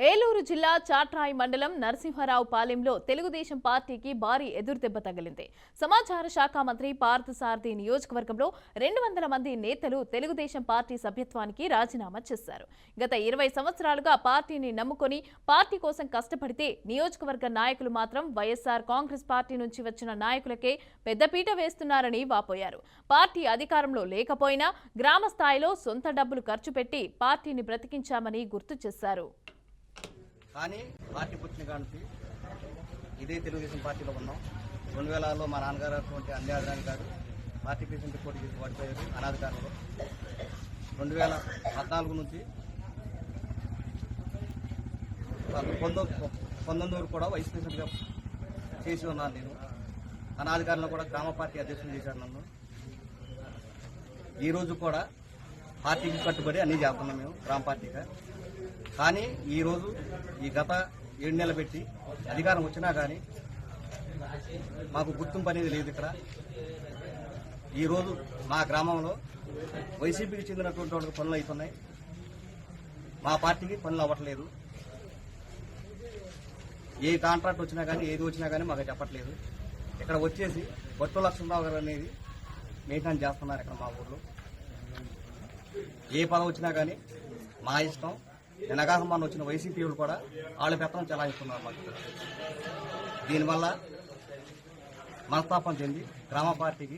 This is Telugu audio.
ఏలూరు జిల్లా చాట్రాయి మండలం నరసింహారావు పాలెంలో తెలుగుదేశం పార్టీకి భారీ ఎదురుదెబ్బ తగిలింది. సమాచార శాఖ మంత్రి పార్థసారథి నియోజకవర్గంలో 200 మంది నేతలు తెలుగుదేశం పార్టీ సభ్యత్వానికి రాజీనామా చేశారు. గత 20 సంవత్సరాలుగా పార్టీని నమ్ముకొని పార్టీ కోసం కష్టపడితే నియోజకవర్గ నాయకులు మాత్రం వైఎస్ఆర్ కాంగ్రెస్ పార్టీ నుంచి వచ్చిన నాయకులకే పెద్దపీట వేస్తున్నారని వాపోయారు. పార్టీ అధికారంలో లేకపోయినా గ్రామ స్థాయిలో సొంత డబ్బులు ఖర్చు పెట్టి పార్టీని బ్రతికించామని గుర్తు చేశారు. కానీ పార్టీ పుట్టిన కానుంచి ఇదే తెలుగుదేశం పార్టీలో ఉన్నాం. 2000లో మా నాన్నగారు అటువంటి అన్యాధరాని గారు పార్టీ ప్రెసిడెంట్ పోటీ చేసి ఓడిపోయారు అనాధికారంలో. 2014 నుంచి 19 కూడా వైస్ ప్రెసిడెంట్గా చేసి ఉన్నాను. నేను అనాధికారంలో కూడా గ్రామ పార్టీ అధ్యక్షులు చేశాను నన్ను. ఈరోజు కూడా పార్టీకి కట్టుబడి అన్నీ చేస్తున్నాం మేము గ్రామ పార్టీగా. కానీ ఈరోజు ఈ గత 7 నెలలు పెట్టి అధికారం వచ్చినా కానీ మాకు గుర్తింపు అనేది లేదు. ఇక్కడ ఈరోజు మా గ్రామంలో వైసీపీకి చెందినటువంటి వాళ్ళకి పనులు అవుతున్నాయి, మా పార్టీకి పనులు అవ్వట్లేదు. ఏ కాంట్రాక్ట్ వచ్చినా కానీ ఏది వచ్చినా కానీ మాకు చెప్పట్లేదు. ఇక్కడ వచ్చేసి బొట్టు లక్ష్మణరావు గారు అనేది మెయింటైన్ చేస్తున్నారు. ఇక్కడ మా ఊర్లో ఏ పదవి వచ్చినా కానీ మా ఇష్టం. నినగాహమాన్ వచ్చిన వైసీపీ కూడా వాళ్ళ పెత్తనం చెలాయిస్తున్నారు మాకు. దీనివల్ల మనస్తాపం చెంది గ్రామ పార్టీకి